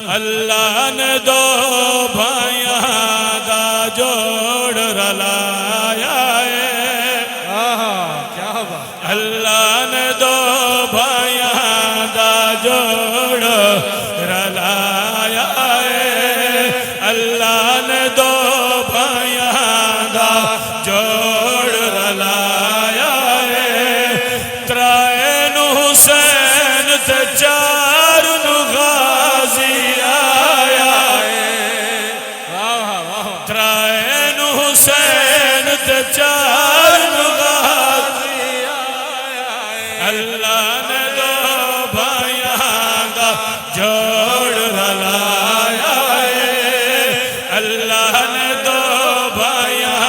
اللہ نے دو بھائیاں دا جوڑ رلایا ہے کیا بات اللہ نے دو بھائیاں دا جوڑ رلایا ہے اللہ نے دو بھائیاں دا جوڑ رلایا ہے ترائن حسین تے چار نو غازی آیا ہے ترائن حسین تے چار نو غازی آیا ہے اللہ نے دو بھائیاں دا جوڑ رلایا ہے اللہ نے دو بھائیاں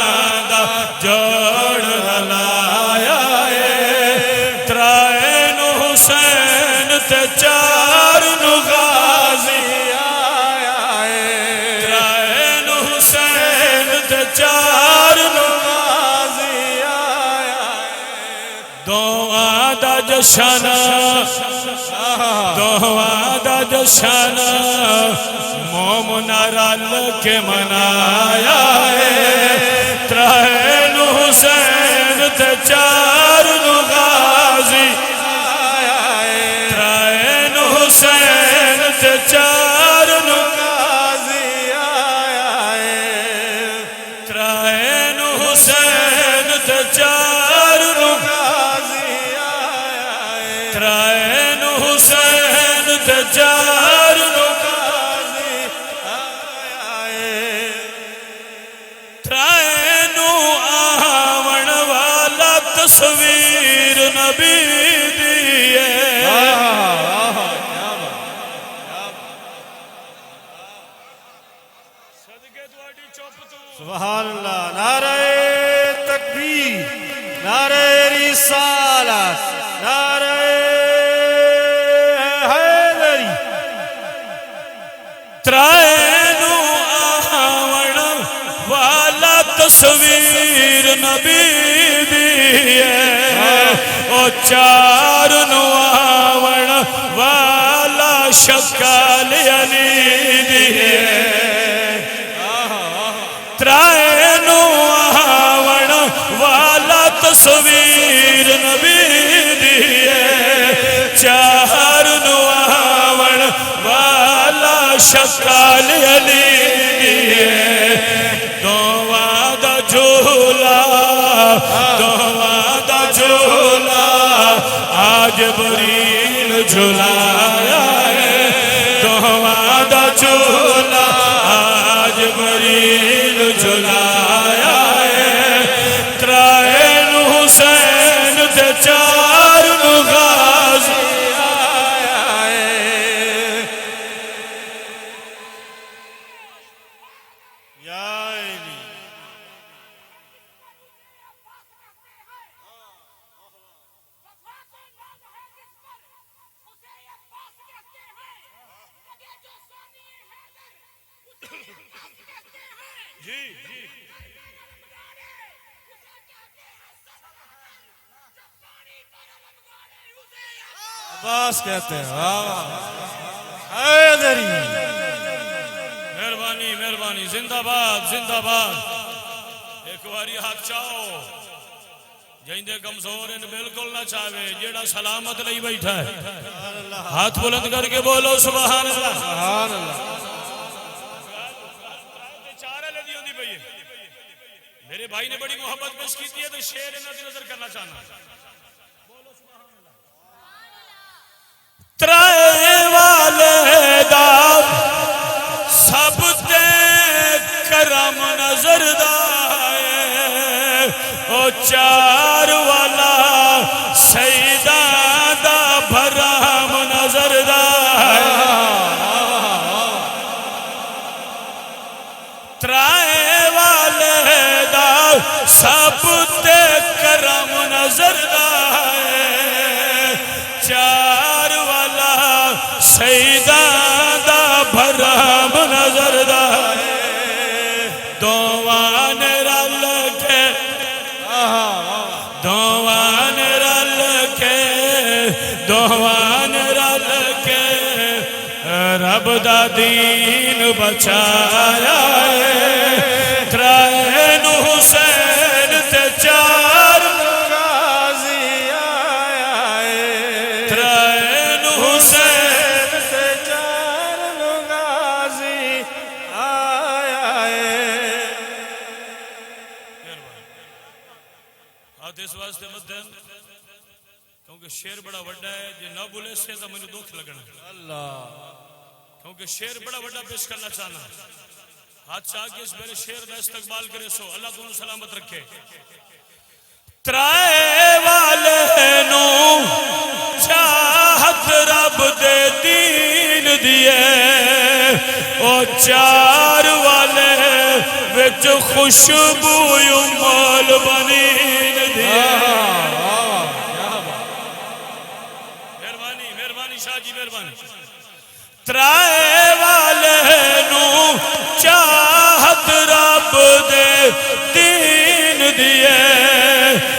دا جوڑ رلایا ہے ترائن حسین تے چار نو غازی آیا ہے ترائن حسین تے چار نو غازی آیا ہے دوواں دا جشن دوواں دا جشن مومن رل کے منایا ہے ترائن حسین تے چار نو غازی آیا ہے ترائن حسین تے چار نو غازی آیا ہے ترائن حسین تے چار نو غازی آیا ہے ترائن حسین تے چار نو غازی آیا ہے ترائن آون والا تصویر نبی دی ہے صدقے تواڈی چپ تو سبحان اللہ نعرہ تکبیر نعرہ رسالت نعرہ حیدری ترائن آون والا تصویر نبی دی ہے او چار نو آون والا شکل علی دی ہے ترائن آون والا تصویر نبی دی ہے چار نو آون والا شکل علی دی ہے دوواں دا جھولا دوواں دا جھولا آج جبریل جھلایا ہے دوواں دا جھولا آج جبریل جھلایا ہے ترائن حسین دے چار نو غازی آیا ہے یا علی عباس کہتے ہیں حیدری مہربانی مہربانی زندہ باد زندہ باد ایک واری ہاتھ چاہو جہندے کمزور ان بالکل نہ چاہے جیڑا سلامت لئی بیٹھا ہے ہاتھ بلند کر کے بولو سبحان اللہ سبحان اللہ میرے بھائی نے بڑی محبت پیش کی تھی تو شعر نظر نظر کرنا چاہنا ترائے والے دا سب تے کرم نظر دائے او چار والا سیدہ دا بھرام نظر دائے ترائے والے دا سب تے کرم نظر دائے چار والا سیدہ دا بھرام نظر دائے دوان رل کے دا دین بچایا ترائن حسین تے چار غازی آیا ترائن حسین تے چار غازی آیا ہاتھ اس واسطے مت دین کیونکہ شیر بڑا بڑا ہے جو نہ بولے سے تو مجھے دکھ لگنا اللہ کیونکہ شیر بڑا بڑا پیش کرنا چاہنا ہاتھ چاہ کے اس میرے شیر کا استقبال کرے سو اللہ تمہیں سلامت رکھے ترائے والے نو چاہت رب دے دین دیے او چار والے وچ خوشبو مول بنین دیے مہربانی شاہ جی مہربانی ترائے والے نو چاہت رب دے دین دیے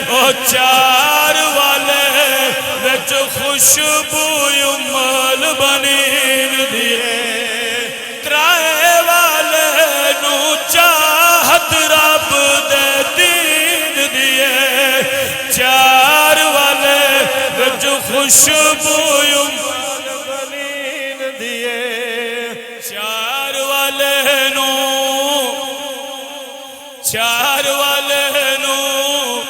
او چار والے وچ خوشبو مول بنین دیے ترائے والے نو چاہت رب دے دین دیے چار والے وچ خوشبو چار والے نو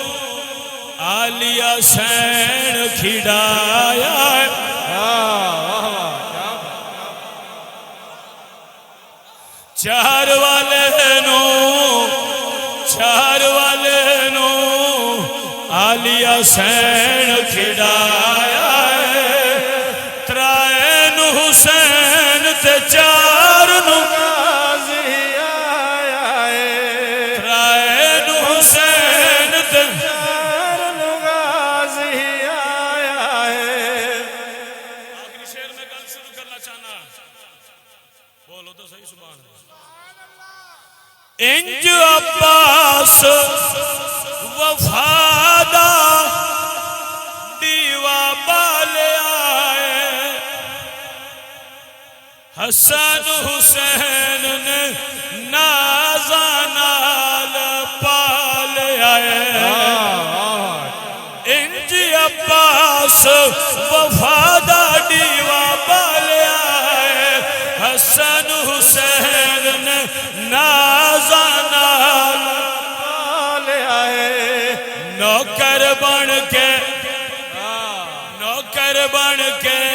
آلیا سین کھڑایا چار والے نو آلیا سین کھڑایا ترائن حسین تے چار نو انج عباس وفادا دیوا بالے آئے حسن حسین نے نازانال پالے آئے انج عباس وفادا دیوا بالے آئے حسن حسین نے نازانال پالے آئے نوکر بن کے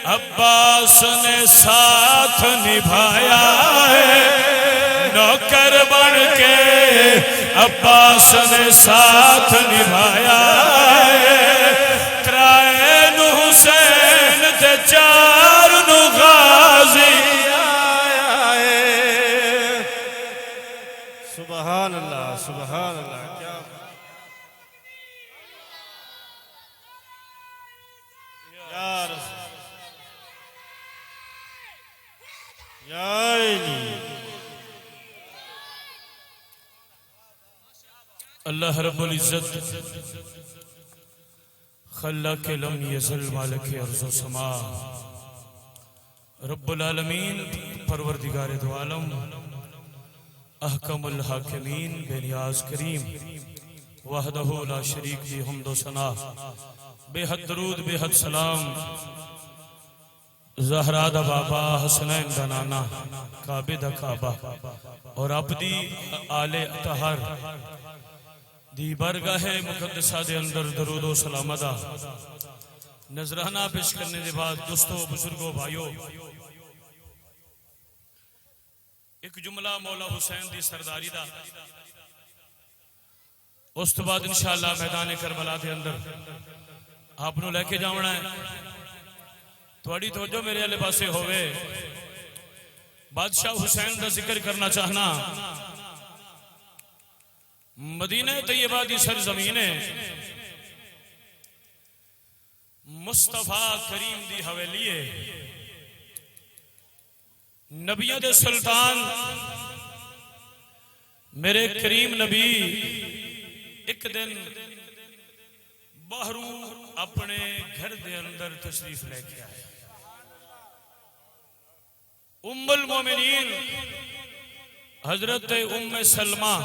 عباس نے ساتھ نبھایا ہے نوکر بن کے عباس نے ساتھ نبھایا ہے ترائن حسین تے چار نو غازی سبحان اللہ سبحان اللہ کیا یا رسول یا علی اللہ رب العزت خلاق لم یزل مالک ارض و سما رب العالمین پروردگار دو عالم احکم الحاکمین بے نیاز کریم وحدہ لا شریک دی حمد و ثنا بے حد درود بے حد سلام زہرا دا بابا حسنین دا نانا کعبہ دا کعبہ اور عبدی آل اطہر دی برگاہ مقدسہ دے اندر درود و سلامتا نذرانہ پیش کرنے دے بعد دوستو بزرگو بھائیو ایک جملہ مولا حسین دی سرداری دا اس تو بعد انشاءاللہ میدان کربلا دے اندر آپ نو لے کے جاؤنا ہے تھوڑی توجہ میرے علیہ پاسے ہوئے بادشاہ حسین دا ذکر کرنا چاہنا مدینہ طیبہ دی سرزمین مصطفیٰ کریم دی حویلی نبیوں دے سلطان میرے کریم نبی ایک دن باہروں اپنے گھر دے اندر تشریف لے کے آئے ام المومنین حضرت ام سلمہ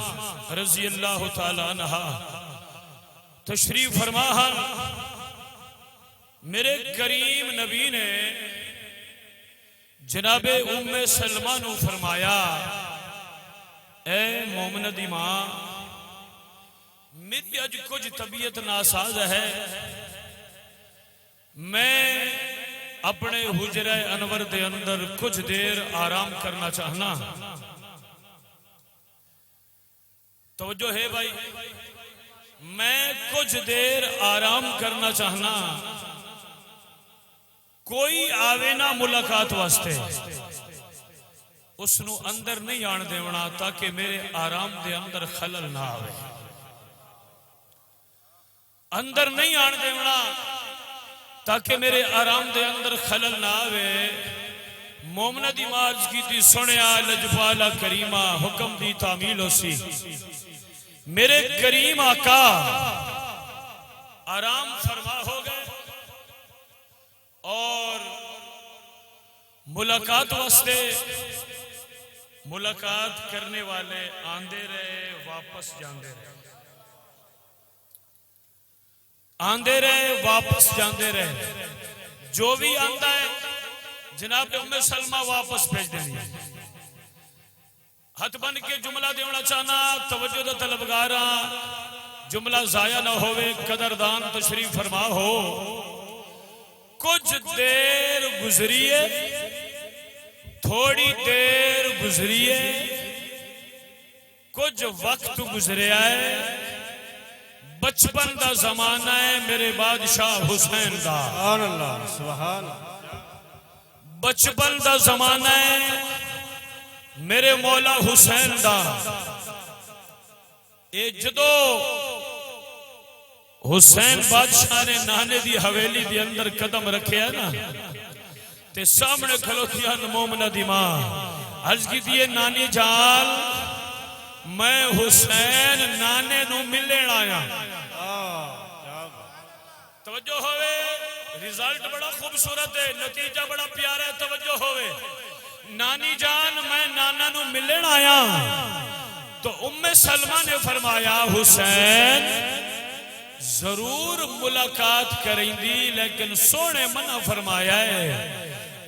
رضی اللہ تعالی عنہا تشریف فرما ہیں۔ میرے کریم نبی نے جناب ام سلمہ نو فرمایا اے مومن دی ماں میری اج کچھ طبیعت ناساز ہے، میں اپنے حجرہ انور دے اندر کچھ دیر آرام کرنا چاہنا۔ توجہ ہے بھائی، میں کچھ دیر آرام کرنا چاہنا، کوئی آوے نہ ملاقات واسطے، اس نو اندر نہیں آن دیونا تاکہ میرے آرام دے اندر خلل نہ آوے، اندر نہیں آن دیونا تاکہ میرے آرام دے اندر خلل نہ آوے۔ مومنہ دی مارج کی تھی سنیا لجپالا کریمہ حکم دی تعمیل ہو سی، میرے کریم آقا آرام فرما ہو گئے اور ملاقات واسطے ملاقات کرنے والے آندے رہے واپس جاندے رہے، آندے رہے واپس جاندے رہے، جو بھی آندا ہے جناب ام سلمہ واپس بھیج دیں گے۔ ہاتھ بن کے جملہ دیونا چاہنا، توجہ دا طلبگاراں جملہ ضائع نہ ہوئے، قدردان تشریف فرما ہو۔ کچھ دیر گزریے، تھوڑی دیر گزریے، کچھ وقت گزرے آئے، بچپن دا زمانہ ہے میرے بادشاہ حسین دا، سبحان اللہ سبحان اللہ، بچپن دا زمانہ ہے میرے مولا حسین دا۔ اے جدو حسین بادشاہ نے نانے دی حویلی دی اندر قدم رکھے ہے نا تے سامنے کھلوتیاں مومنہ دی ماں عرض کی دیئے نانی جان میں حسین نانے نو ملن آیا۔ توجہ ہوئے، ریزلٹ بڑا خوبصورت ہے، نتیجہ بڑا پیارا ہے، توجہ ہوئے۔ نانی جان میں نانا نو ملن آیا تو ام سلمہ نے فرمایا حسین ضرور ملاقات کریں دی لیکن سونے منع فرمایا ہے،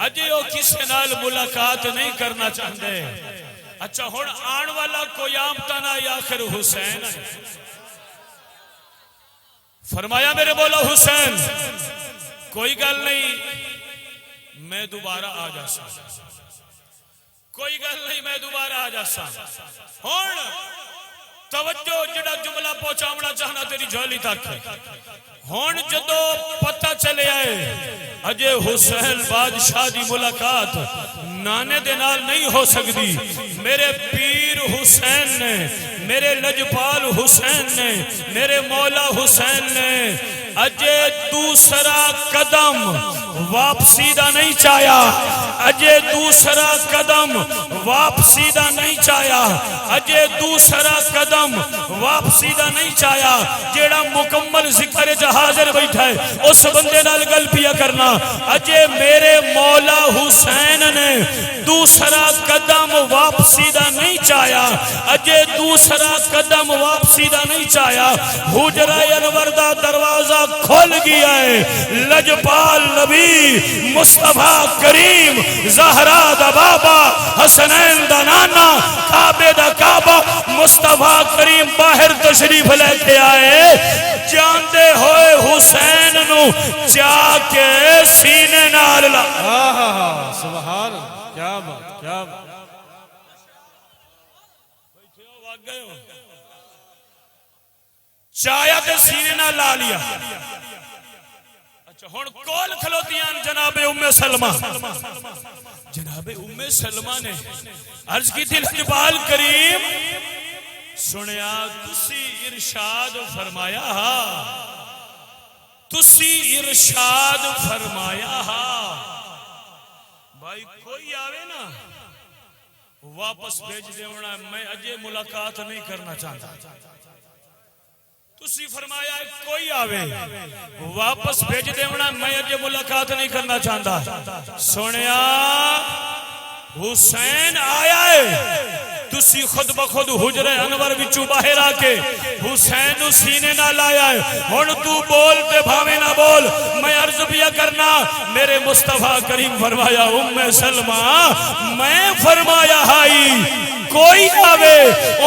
اجے وہ کسی نال ملاقات نہیں کرنا چاہتے۔ اچھا ہن آن والا کوئی آمتا نہ یا آخر حسین ہے۔ فرمایا میرے مولا حسین کوئی گل نہیں میں دوبارہ آ جاسا، کوئی گل نہیں میں دوبارہ آ جاسا۔ ہن توجہ جڑا جملہ پہنچاونا چاہنا تیری جھولی تک، ہن جدو پتہ چلے آئے اجے حسین بادشاہ دی ملاقات نانے دے نال نہیں ہو سکتی، میرے پیر حسین نے، میرے لجپال حسین نے، میرے مولا حسین نے اجے دوسرا قدم واپسی دا نہیں چاہیا، اجے دوسرا قدم واپسی دا نہیں چاہیا، اجے دوسرا قدم واپسی دا نہیں چاہیا۔ جیڑا مکمل ذکر حاضر بیٹھا ہے اس بندے نال گل پیا کرنا۔ اجے میرے مولا حسین نے دوسرا قدم واپسی دا نہیں چاہیا، اجے دوسرا قدم واپسی دا نہیں چاہیا۔ حجرہ انور دا دروازہ کھل گیا ہے، لجپال نبی مصطفیٰ کریم زہرا دا بابا حسنین دا نانا کعبے دا کعبہ مصطفیٰ کریم باہر تشریف لے کے آئے، جاندے ہوئے حسین نو چاہ کے سینے نال لا۔ سبحان اللہ، کیا بات کیا بات۔ چایا تے سینے نال لا لیا۔ اچھا ہن کول کھلوتیاں جناب ام سلمہ، جناب ام سلمہ نے عرض کی تھی لجپال کریم سنیا تسی ارشاد فرمایا ہا، تسی ارشاد فرمایا ہا بھائی کوئی آوے نا واپس بھیج دیونا، میں اجے ملاقات نہیں کرنا چاہتا۔ تسی فرمایا کوئی آوے واپس بھیج دیونا، میں اجے ملاقات نہیں کرنا چاہتا۔ سنیا حسین آیا ہے تسی خود بخود حجرے انور وچوں باہر آ کے حسین نو سینے نہ لایا ہے ہن تو بول تے بھاویں نہ بول میں عرض پیا کرنا میرے مصطفیٰ کریم فرمایا ام سلمہ میں فرمایا ہائی کوئی آوے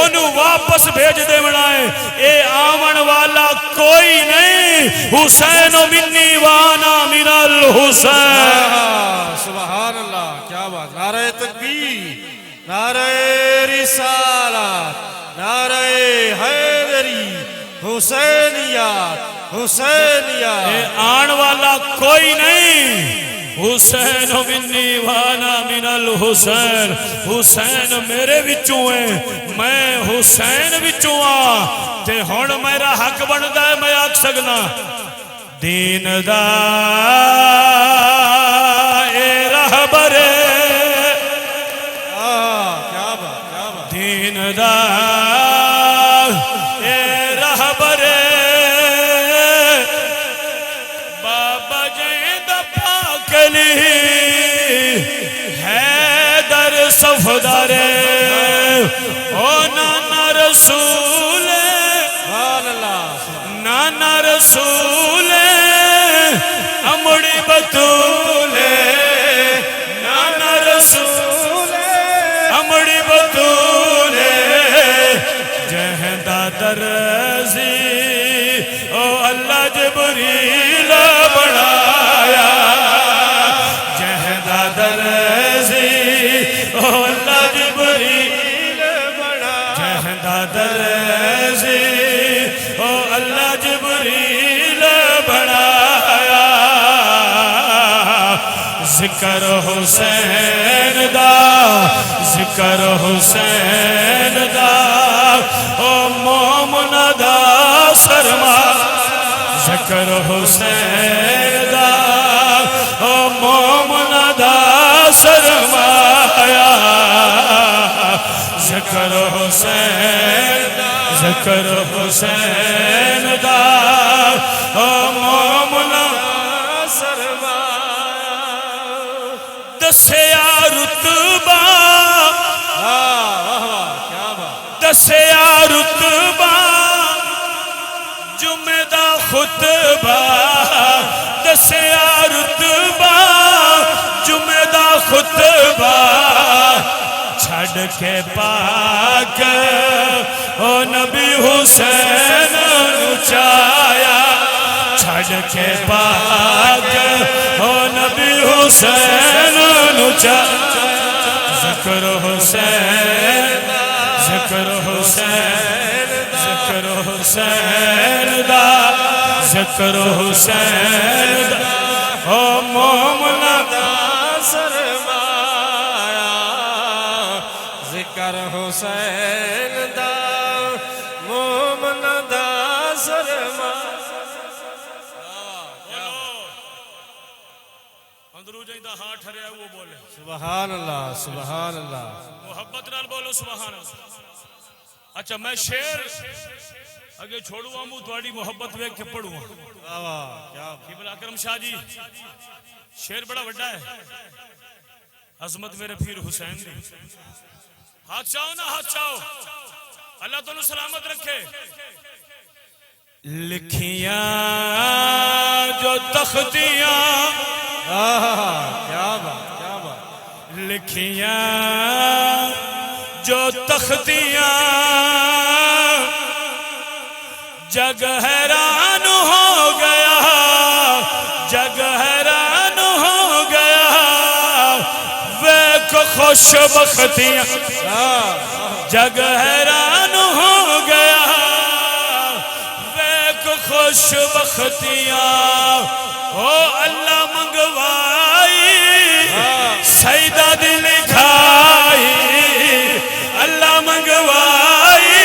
انہوں واپس بھیج دے بنائے اے آمن والا کوئی نہیں حسین منی وانا من الحسین سبحان اللہ کیا بات نعرہ تکبیر نعرہ رسالت نعرہ حیدری حسینیات حسینیات اے آن والا کوئی نہیں حسین منی وانا من الحسین حسین میرے وچوں ہے میں حسین وچوں تے ہن میرا حق بندا ہے میں آکھ سکنا دین دا اے رہبر کیا بات دین دا اے رہبر بابا جیند پاکلی حیدر صفدر او نانا رسول نانا رسول امڑی بطول نانا رسول امڑی بطول جہندہ درزی او اللہ جبریل بڑھایا جہندہ درزی او اللہ جبریل بڑھایا جہندہ درزی او اللہ جبریل بڑھایا ذکر حسین دا ذکر حسین دا او مومن دا سرما ذکر حسین دا او مومن دا سرمایا ذکر حسین ذکر حسین دا او مومن دسیا رتبہ دسیا رتبہ جمعہ دا خطبہ دسیا رتبہ جمعہ دا خطبہ چھڑ کے پاک او نبی حسین نچایا چھڑ کے پاک او نبی حسین نچایا ذکر حسین ذکر حسین ذکر حسین دا ذکر حسین دا او مومن دا سرمایا ذکر حسین دا مومن دا سرمایا اندرو جائندہ ہاں ٹھریا وہ بولے سبحان اللہ سبحان اللہ محبت نال بولو سبحان اللہ اچھا میں شیر اگے چھوڑوں آمو توڑی محبت ویک کے پڑھوں قبلہ اکرم شاہ جی شیر بڑا بڑا ہے عظمت میرے پیر حسین دی ہاتھ چاہو نا ہاتھ چاہو اللہ تعالیٰ سلامت رکھے لکھیاں جو تختیاں کیا بات کیا بات لکھیاں جو تختیاں جگ حیران ہو گیا جگ حیران ہو گیا ویک خوش بختیاں جگ حیران ہو گیا ویک خوش بختیاں او اللہ منگوائی سیدہ دل کھائی اللہ منگوائی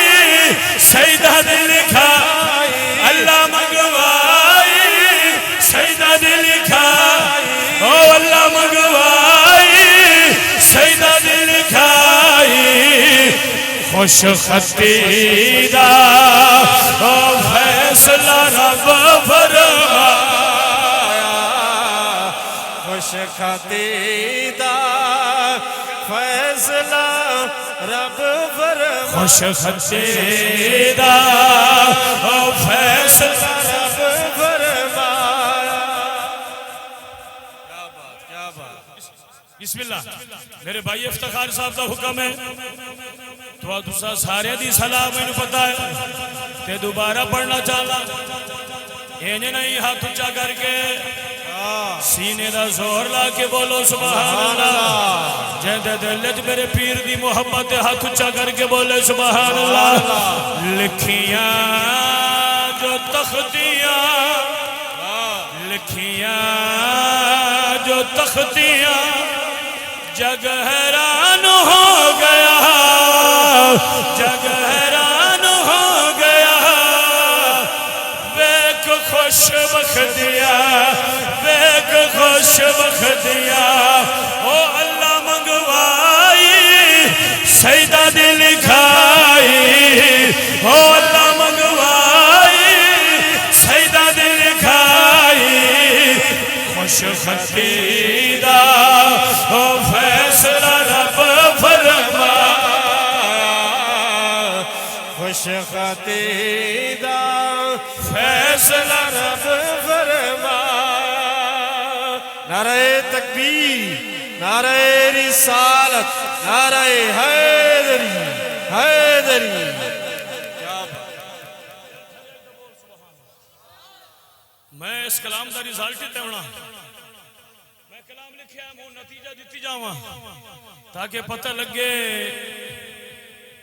سیدہ دل کھائی اللہ منگوائی سیدہ دل کھائی او اللہ منگوائی سیدہ دل کھائی خوش خطی دا او فیصلہ رب فرمایا خوش خطی دا فیصلہ رب فرما خوش خطے دا فیصلہ رب فرمایا کیا بات کیا بات بسم اللہ میرے بھائی افتخار صاحب کا حکم ہے تو دوسرا سارے دی صلاح میں نے پتا ہے تے دوبارہ پڑھنا چاہلا اینے نہیں ہاتھ اچھا کر کے سینے دا زور لا کے بولو سبحان اللہ جہدے دلت میرے پیر دی محبت ہاتھ اچھا کر کے بولے سبحان اللہ لکھیاں جو تختیاں لکھیاں جو تختیاں جگ حیران ہو گیا جگ حیران ہو گیا بیک خوش بختیا بیک خوش بختیا او اللہ منگوائی سیدہ دل کھائی او اللہ منگوائی سیدہ دل کھائی خوش خطیدہ او فیصلہ رب فرمایا خوش خطیدہ فیصلہ رب فرمایا نعرہ تکبیر نعرہ رسالت نعرہ حیدری حیدری میں اس کلام دا رزلٹ دیونا میں کلام لکھیا ہے مون نتیجہ دیتی جاواں تاکہ پتہ لگے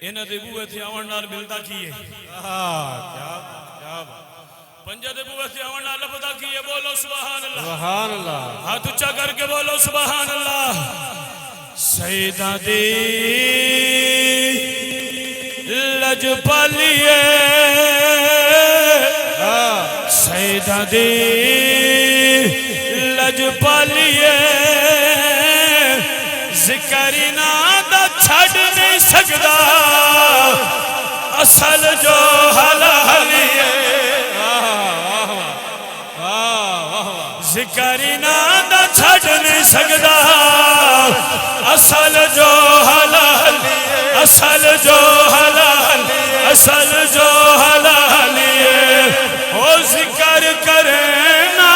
انہاں دے بوئے تے آون نال ملدا کی ہے کیا بات پنجہ دے بوئے تے آون نال لبدا کی ہے بولو سبحان اللہ سبحان اللہ ہاتھ اونچا کر کے بولو سبحان اللہ سیدہ دی لج پالیے سیدہ دی لج پالیے ذکر دا چھڑ نہیں سکدا اصل جو حلالیے ذکر دا چھڑ نہیں سکدا اصل جو حلالیے اصل جو حلالیے اصل جو حلالیے او ذکر کرنا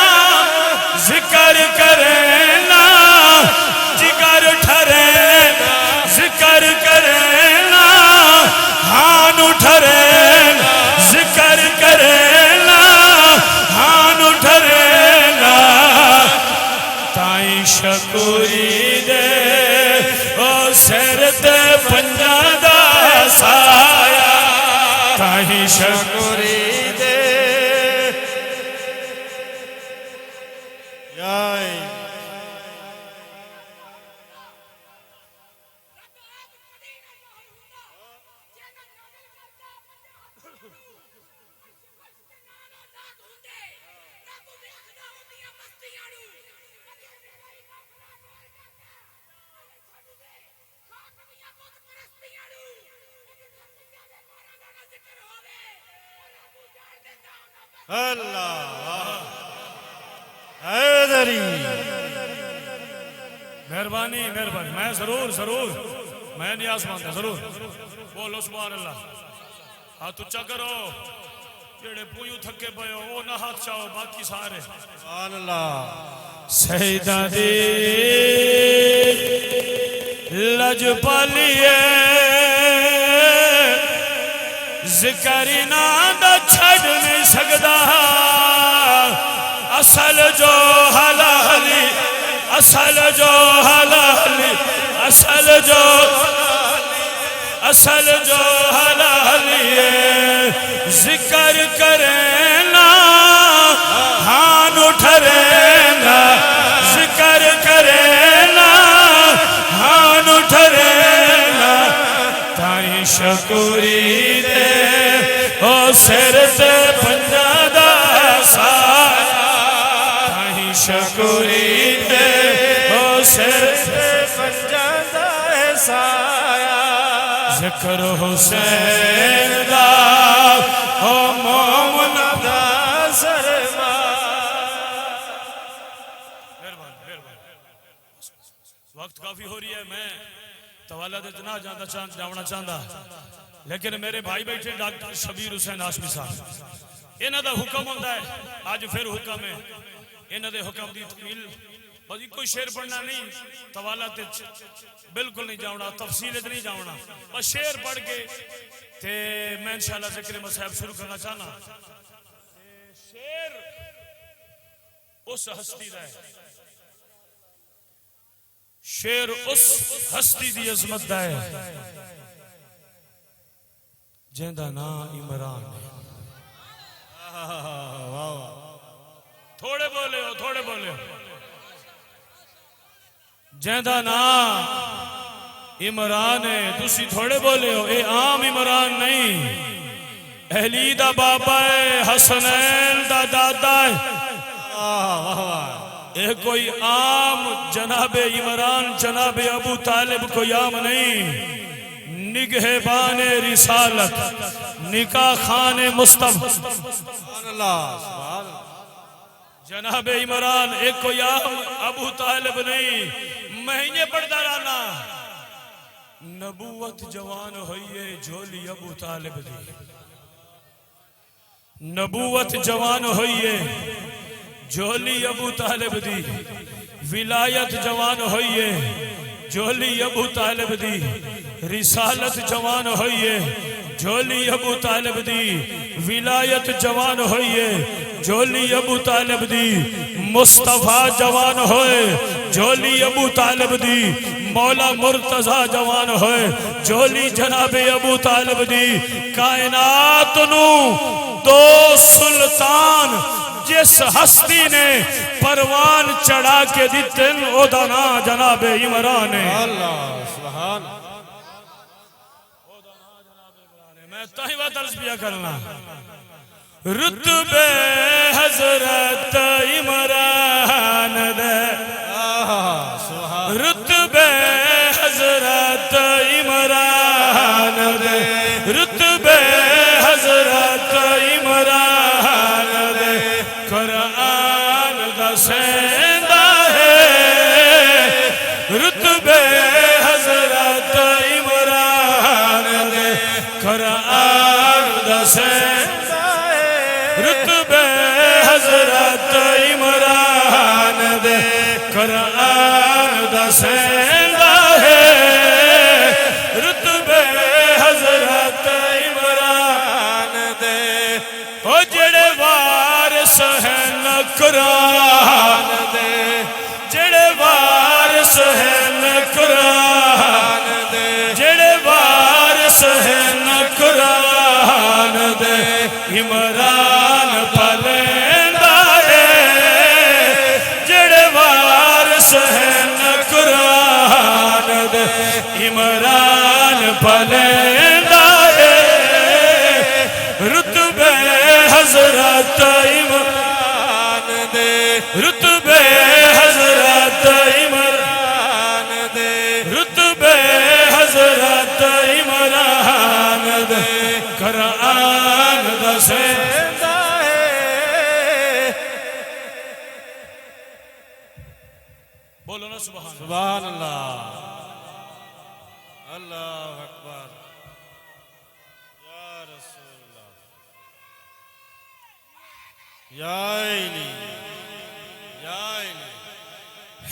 ذکر کرنا جگر ٹھرے ذکر کرنا ہان اٹھرے ذکر کرنا ہان اٹھرے تائیں شکوری دے او سر تے پنجہ دا سایہ تائیں شکوری اللہ حیدری مہربانی مہربانی میں ضرور ضرور میں نیاز مانتا ضرور بولو سبحان اللہ ہاتھ اچھا کرو جڑے پویوں تھکے پئے ہو وہ نہ ہاتھ چاہو باقی سارے سبحان اللہ سیدہ دی لج پالیے ذکر دا چھڑ نہیں سکدا اصل جو حلالی اصل جو حلالی اصل جو اصل جو حلالی ذکر کرنا ہان اٹھرینا ذکر کرنا ہان اٹھرینا تائیں شکوری دے او سر تے پنجہ دا سایہ تائیں شکوری دے او سر تے پنجہ دا سایہ ذکر حسین دا او مومن دا سرما وقت کافی ہو رہی ہے میں توالا دے نہ جانا چاہتا لیکن میرے بھائی بیٹھے ڈاکٹر شبیر حسین ہاشمی صاحب انہاں دا حکم ہوتا ہے آج پھر حکم ہے انہاں دے حکم دی تکمیل بس کوئی شعر پڑھنا نہیں توالا تے بالکل نہیں جاؤنا تفصیل تے نہیں جاؤنا بس شعر پڑھ کے تے میں انشاءاللہ ذکر مصاحب شروع کرنا چاہنا شعر اس ہستی دا ہے شعر اس ہستی دی عظمت دا ہے جہندا نام عمران ہے تھوڑے بولے ہو تھوڑے بولے ہو جہندا نام عمران ہے تسی تھوڑے بولے ہو اے عام عمران نہیں اہلی دا بابا ہے حسنین دا دادا ہے اے کوئی عام جناب عمران جناب ابو طالب کوئی عام نہیں نگہبان رسالت نکاح خان مصطفیٰ سبحان اللہ جناب عمران ایک کوئی عام ابو طالب نہیں مہینے پڑھتا رہنا نبوت جوان ہوئیے جھولی ابو طالب دی نبوت جوان ہوئیے جھولی ابو طالب دی ولایت جوان ہوئیے جھولی ابو طالب دی رسالت جوان ہوئیے جھولی ابو طالب دی ولایت جوان ہوئیے جھولی ابو طالب دی مصطفیٰ جوان ہوئے جھولی ابو طالب دی مولا مرتضی جوان ہوئے جھولی جناب ابو طالب دی کائنات نو دو سلطان جس ہستی نے پروان چڑھا کے دیتن او دانا جناب عمران اللہ سبحان میں تاہی بات عرض بیا کرنا رتبے حضرت عمران دے رتبے حضرت عمران دے رتبے حضرت عمران دے قرآن دا سیندہ ہے رتبے حضرت عمران دے قرآن دا سیندہ ہے رتبے حضرت عمران دے قرآن دا سیندہ ہے رتبے حضرت عمران دے او جڑے وارث ہیں قرآن دے جڑے وارث ہیں قرآن دے جڑے وارث ہیں قرآن دے عمران پلیندہ ہے جڑے وارث ہیں قرآن دے عمران پلیندہ ہے رتبے حضرت عمران دے رتبے حضرت عمران دے رتبے حضرت عمران دے قرآن دا سیندہ ہے بولو نا سبحان اللہ اللہ اکبر یا رسول اللہ یا علی یا علی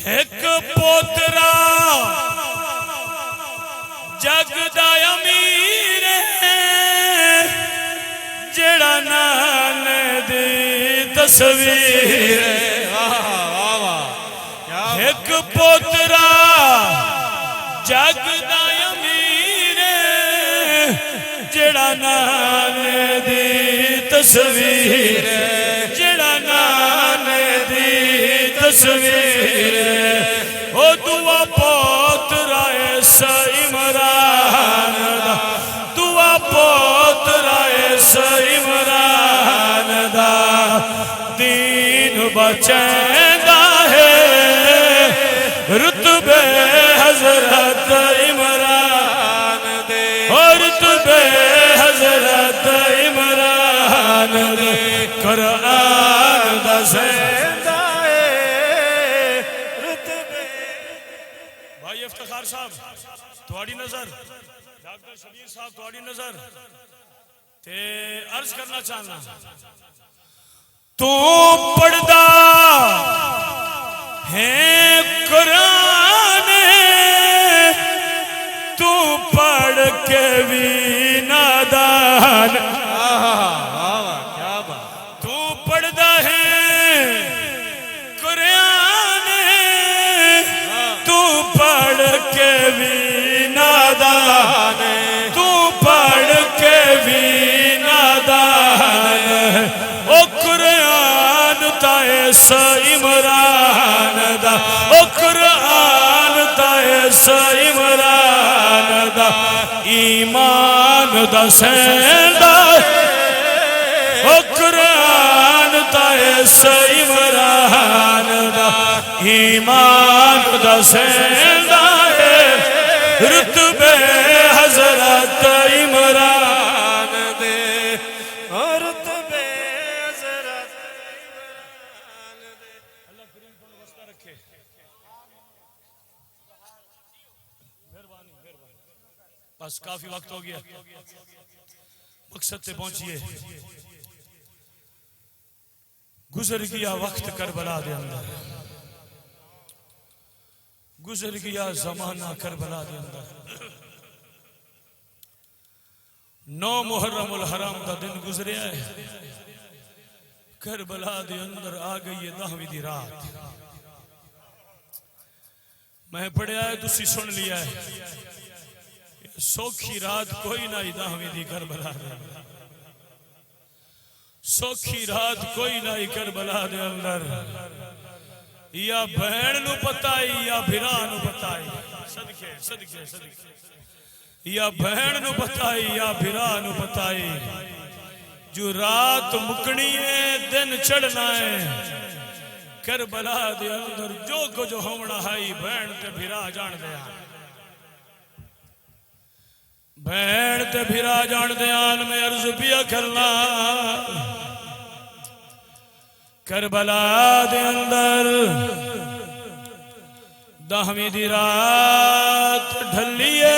ایک پوترا جگ دا امیر ہے جڑا نان دی تصویر ہے ایک پوترا جگ دا امیر ہے جڑا نان دی تصویر ہے جڑا نان دی تصویر ہے او دعا پوترا اس عمران دا دعا پوترا اس عمران دا دین بچیندا ہے رتبے حضرت عمران دے اور رتبے حضرت عمران دے قرآن دا سیندہ ہے رتبے بھائی افتخار صاحب تھوڑی نظر ڈاکٹر شبیر صاحب تھوڑی نظر تے عرض کرنا چاہنا تو پڑھدا ہے قرآن تو پڑھ کے بھی نادان کیا بات تو پڑھدا ہے قرآن تو پڑھ کے بھی نادان تو پڑھ کے بھی نادان او قرآن تا اس عمران دا او قرآن تا اس عمران دا ایمان دا سیندا او قرآن تا اس عمران دا ایمان دا سیندا رتبے حضرت عمران دے رتبے حضرت عمران دے اللہ کریم کو واسطہ رکھے مہربانی بس کافی وقت ہو گیا مقصد سے پہنچیے گزر گیا وقت کربلا دے اندر گزر گیا زمانہ کربلا دے اندر 9 محرم الحرام دا دن گزریا ہے کربلا دے اندر آ گئی ہے 10ویں دی رات میں پڑھیا ہے تسی سن لیا ہے سوکھی رات کوئی نہ 10ویں دی کربلا دے سوکھی رات کوئی نہ کربلا دے اندر یا بہن نو پتائی یا بھرا نو پتائی صدقے صدقے صدقے یا بہن نو پتائی یا بھرا نو پتائی جو رات مکنی ہے دن چڑھنا ہے کربلا دے اندر جو کچھ ہونا ہے بہن تے بھرا جان دیا بہن تے بھرا جان دیان میں عرض پیا کرنا کربلا دے اندر 10ویں دی رات ڈھلیے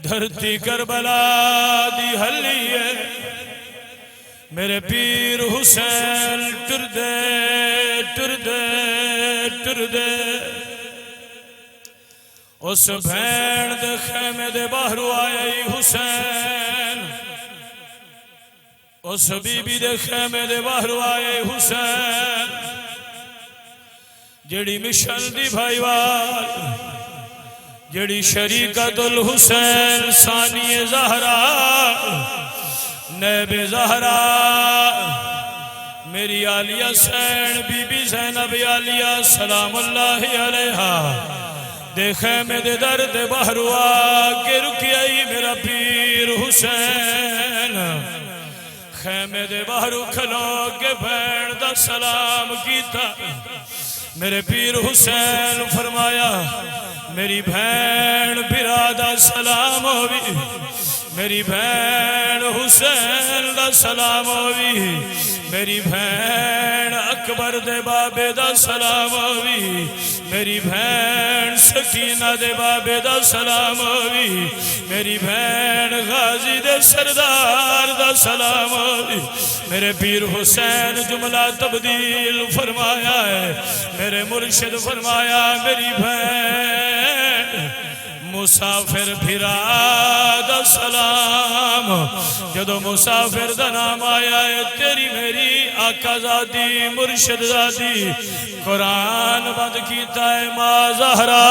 دھرتی کربلا دی ہلیے میرے پیر حسین ٹردے ٹردے ٹردے اس بھین دے خیمے دے باہر آئی حسین اس بی بی دے خیمے دے باہر آئے حسین جڑی مشن دی بھائی وال جڑی شریکت الحسین ثانی زہرا نیب زہرا میری آلیہ سین بی بی زینب آلیہ سلام اللہ علیہا دے خیمے دے درد باہر آگے رکی آئی میرا پیر حسین خیمے دے باہر کھلو کے بھین دا سلام کیتا میرے پیر حسین فرمایا میری بھین برادہ سلام ہوئی میری بھین حسین دا سلام ہوئی میری بھین اکبر دے بابے دا سلام ہوئی میری بھین سکینہ دے بابے دا سلام ہوئی میری بھین غازی دے سردار دا سلام ہوئی میرے پیر حسین جملہ تبدیل فرمایا ہے میرے مرشد فرمایا میری بھین مسافر بھرا دا سلام جدو مسافر دا نام آیا ہے تیری میری آقا ذاتی مرشد ذاتی قرآن بند کیتا ہے ماں زہرا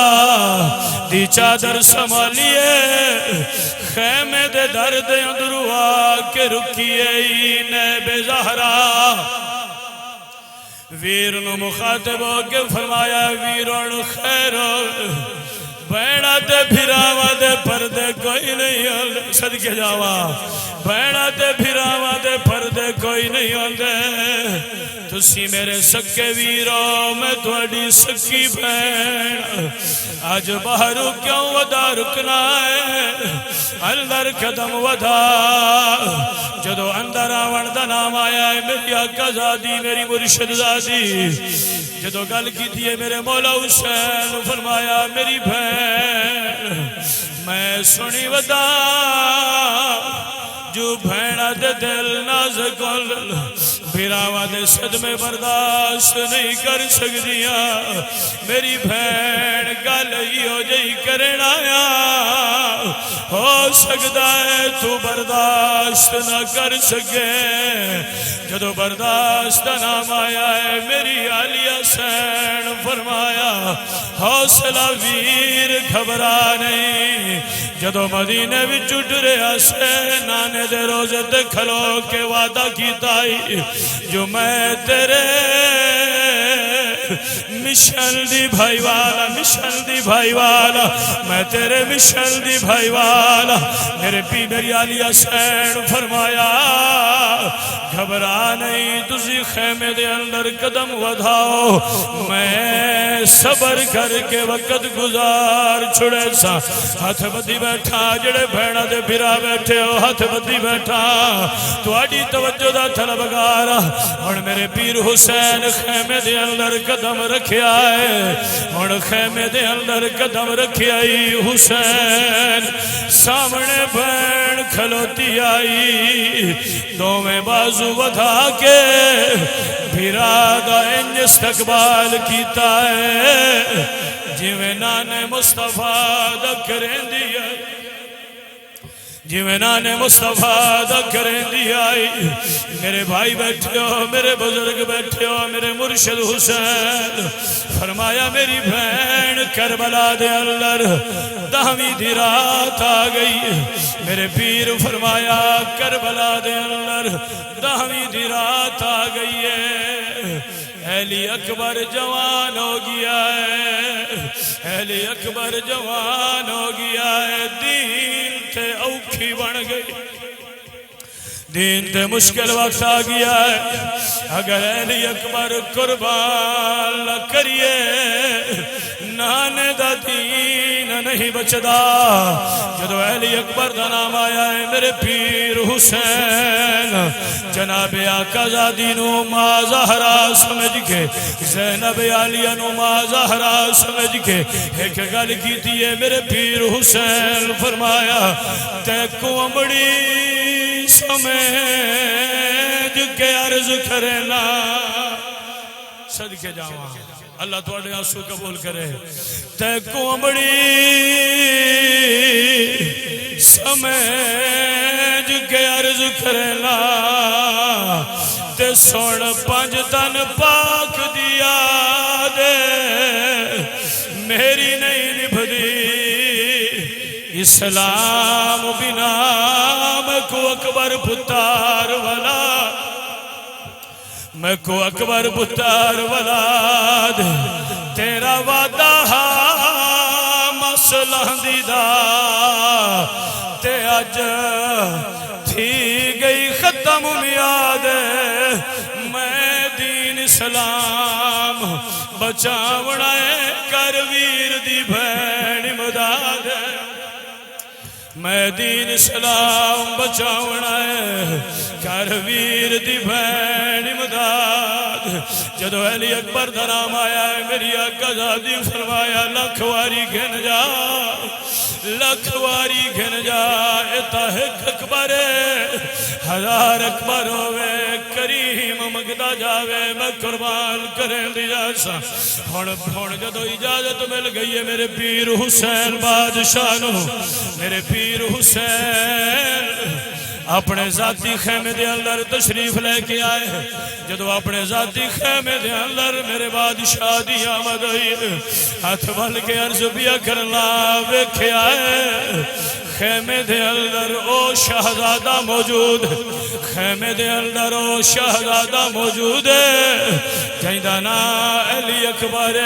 دی چادر سمالیے خیمے دے درد اندرو آکے رکیے نیب زہرا ویرن مخاطب ہو کے فرمایا ویرن خیر بینہ تے بھراوہ دے پردے کوئی نہیں ہوندے صدقے جاوا بینہ تے بھراوہ دے پردے کوئی نہیں ہوندے تسی میرے سکے ویرو میں تھوڑی سکی بین آج باہرو کیوں ودا رکنا ہے اندر قدم ودا جدو اندر آوان دا نام آیا ہے میری آقا زادی میری مرشد زادی جدو گل کی ہے میرے مولا حسین فرمایا میری بہن میں سنی ودا جو بھیڑا دے دل نازک بھیراوا دے صدمے برداشت نہیں کر سکدیاں میری بھین گل ہی ہو جائی کرنا آیا ہو سکتا ہے تو برداشت نہ کر سکے جدو برداشت نام آیا ہے میری علی حسین فرمایا حوصلہ ویر گھبرا نہیں جدو مدینے بھی چٹ رہا سے نانے دے روزے تے کھلو کے وعدہ کیتا ہی جو میں تیرے مشن دی بھائی والا مشن دی بھائی والا میں تیرے مشن دی بھائی والا میرے پی میری علی حسین فرمایا گھبرا نہیں تسی خیمے دے اندر قدم ودھاؤ میں صبر کر کے وقت گزار چھڑے سا ہاتھ بدی بیٹھا جڑے بھیڑا دے بھرا بیٹھے ہو ہاتھ بدی بیٹھا تو آڈی توجہ دا طلبگارا اور میرے پیر حسین خیمے دے اندر قدم رکھیا ہے اور خیمے دے اندر قدم رکھیا ہی حسین سامنے بین کھلوتی آئی دو میں بازو ودھا کے بھیرا دا انج استقبال کیتا ہے جویں نانے مصطفیٰ دا کریں دیا جویں نانے مصطفیٰ دا کریں دیا میرے بھائی بیٹھے ہو میرے بزرگ بیٹھے ہو میرے مرشد حسین فرمایا میری بہن کربلا دے اندر 10ویں دی رات آ گئی میرے پیر فرمایا کربلا دے اندر 10ویں دی رات آ گئی ہے علی اکبر جوان ہو گیا ہے علی اکبر جوان ہو گیا ہے دین تے اوکھی بن گئی دین تے مشکل وقت آ گیا ہے اگر علی اکبر قربان نہ کریے نانے دا دین نہیں بچدا جدو علی اکبر دا نام آیا ہے میرے پیر حسین جناب آقا زادی نو ماں زہرا سمجھ کے زینب عالیہ نو ماں زہرا سمجھ کے ایک گل کیتی ہے میرے پیر حسین فرمایا تے کو امڑی سمجھ کے عرض کرنا صدقے جاواں اللہ تواڈے آنسو قبول کرے تے کومڑی سمجھ کے عرض کرنا تے سن 5 تن پاک دیا دے میری نہیں نبھدی اسلام بنا میں کو اکبر پتار والا میں کو اکبر پتار ولاد تیرا وعدہ مسئلہ دیدہ تے اج تھی گئی ختم میاد میں دین اسلام بچاونا ہے کرویر دی بھین مداد میں دین اسلام بچاونا ہے کرویر دی بھین امداد جدو علی اکبر دا نام آیا ہے میری آقا زادی فرمایا لکھ واری گھن جا لکھ واری گھن جا ایتا ایک اکبر 1000 اکبر ہوئے کریم مگدہ جاوے میں قربان کریں دیا سا ہون جدو اجازت مل گئی ہے میرے پیر حسین بادشاہ نو میرے پیر حسین اپنے ذاتی خیمے دے اندر تشریف لے کے آئے جدو اپنے ذاتی خیمے دے اندر میرے بادشاہ دی آمد ہوئی ہاتھ بل کے عرض بیا کرنا ویکھے آئے خیمے دے اندر او شہزادہ موجود خیمے دے اندر او شہزادہ موجود ہے جائندہ نا علی اکبر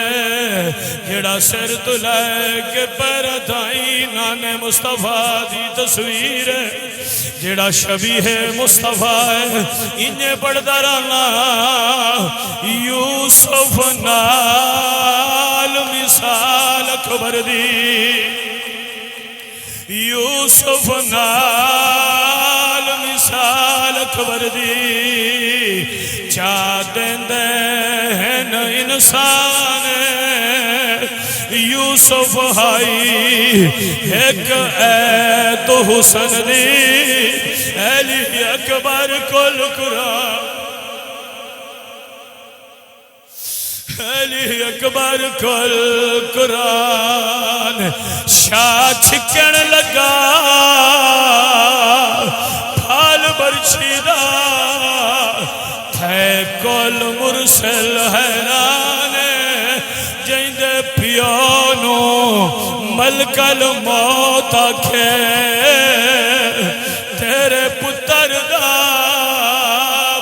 جڑا سر تو لے کے پیر دائی نانے مصطفیٰ دی تصویر جڑا شبیہ مصطفیٰ ہے انہیں پڑھ درانا یوسف نال مثال اکبر دی یوسف نال مثال اکبر دی چاہ دیں دے نہیں انسان یوسف ہائی ایک اے تو حسن دی علی اکبر کل قرآن علی اکبر کل قرآن شاہ چھکن لگا پھال برچی دا تھے کل مرسل حیران جیندے پیونو ملک الموت آکھے تیرے پتر دا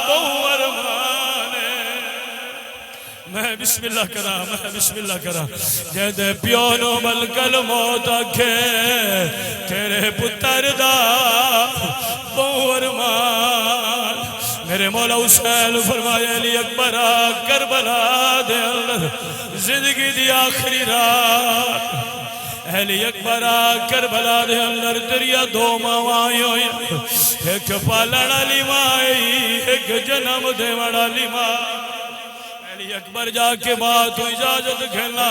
بہو ارمان میں بسم اللہ کرا میں بسم اللہ کرا جیندے پیونو ملک الموت آکھے تیرے پتر دا بہو ارمان میرے مولا حسین فرمایا علی اکبر کربلا دے اندر زندگی دی آخری رات علی اکبر کربلا دے اندر دریا دو ماں ہوئی ایک پالن والی ماں ایک جنم دے والی ماں علی اکبر جا کے ماں تو اجازت کھیلنا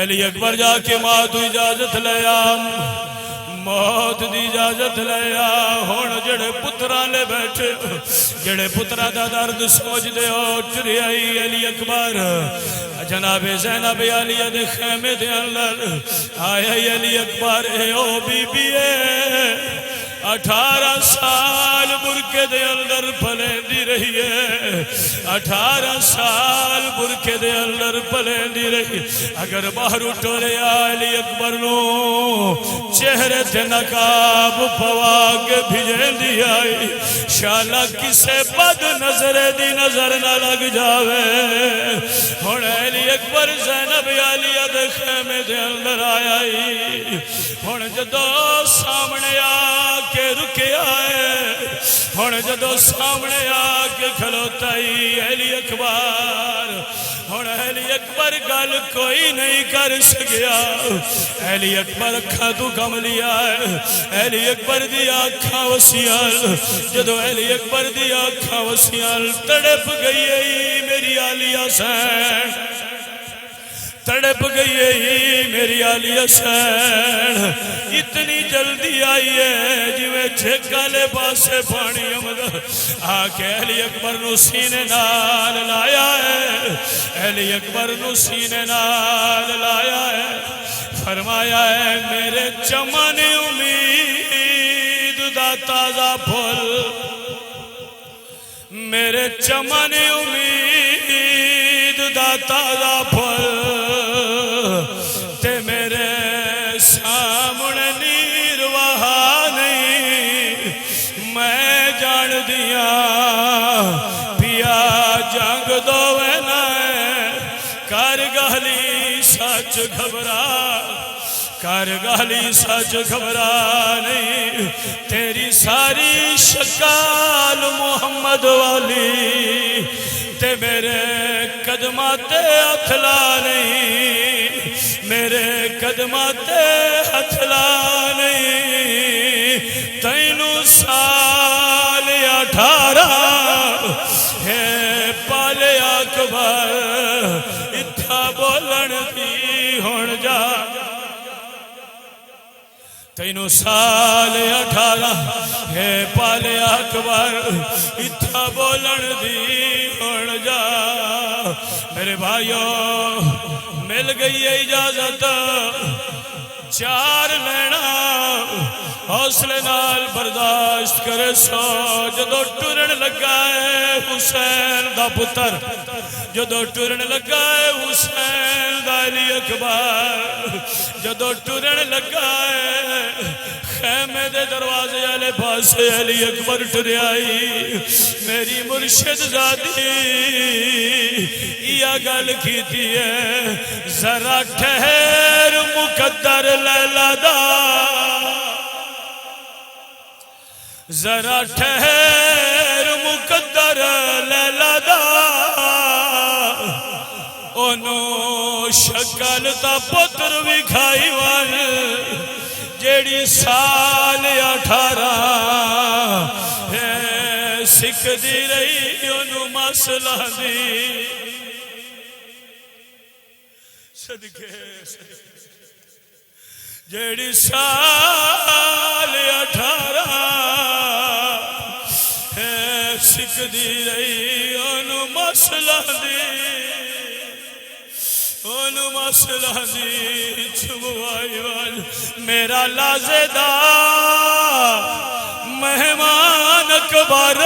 علی اکبر جا کے ماں تو اجازت لیا موت دی اجازت لیا ہون جڑے پترہ لے بیٹھے جڑے پترہ دا درد سوچ دے ہو چری آئی علی اکبر جناب زینب علیہ دے خیمے دے اندر آئی علی اکبر اے او بی بی اے 18 سال برکے دے اندر پلیں دی رہی ہے 18 سال برکے دے اندر پلیں دی رہی اگر باہر اٹھو رہے علی اکبر نو چہرے تے نقاب پوا کے بھیجیں دی آئی شالا کسے بد نظر دی نظر نہ لگ جاوے ہون علی اکبر زینب علیہ دے خیمے دے اندر آئی ہون جدو سامنے کے رکے آئے ہون جدو سامنے آکے کھلوتائی علی اکبر ہون علی اکبر گل کوئی نہیں کر سکیا علی اکبر اکھا تو کم لیا ہے علی اکبر دی آنکھاں وسیال جدو علی اکبر دی آنکھاں وسیال تڑپ گئی ہے میری علی حسین تڑپ گئی ہے میری علی حسین اتنی جلدی آئی ہے جویں چھکالے پاسے پانی امد آکے علی اکبر نو سینے نال لایا ہے علی اکبر نو سینے نال لایا ہے فرمایا ہے میرے چمن امید دا تازہ پھول میرے چمن امید دا تازہ پھول تے میرے سامنے نیر وہا نہیں میں جان دیا پیا جنگ دوے نائے کارگاہلی سچ گھبرا کارگاہلی سچ گھبرا نہیں تیری ساری شکال محمد والی تے میرے قدماتے اتھلا نہیں میرے قدماتے اتھلا نہیں تینو سال 18 ہے پالے اکبر اتھا بولن دی ہون جا تینو سال 18 ہے پالے اکبر اتھا بولن دی ہون جا میرے بھائیو مل گئی اجازت 4 لینا حوصلے نال برداشت کرے سو جدو ٹرن لگا ہے حسین دا پتر جدو ٹرن لگا ہے حسین دا علی اکبر جدو ٹرن لگا ہے خیمے دے دروازے والے پاسے علی اکبر ٹر آئی میری مرشد زادی یہ گل کیتی ہے ذرا ٹھہر مقدر لیلا دا ذرا ٹھہر مقدر لیلا دا انہوں شکل تا پتر بھی کھائی وان جیڑی سال 18 سکھ دی رہی انہوں مسئلہ دی صدقے جیڑی سال 18 ہے سکھ دی رہی انہوں مسئلہ دی انہوں مسئلہ دی چھوائی وال میرا لازدہ مہمان اکبر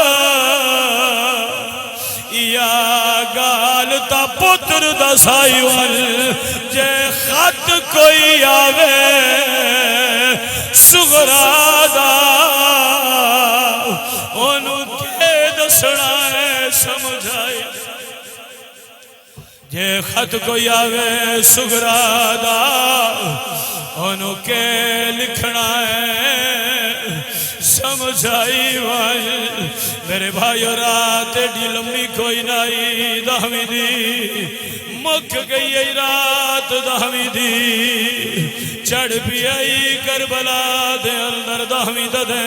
یا گال تا پتر دسائی وال جے خط کوئی آوے سغرا دا انہوں کے دسنا ہے سمجھائی جے خط کوئی آوے سغرا دا انہوں کے لکھنا ہے سمجھائی وائی میرے بھائیو رات ایڈی لمبی کوئی نائی دہمی دی مک گئی ای رات دہمی دی چڑھ بھی آئی کربلا دے اندر دہمی دے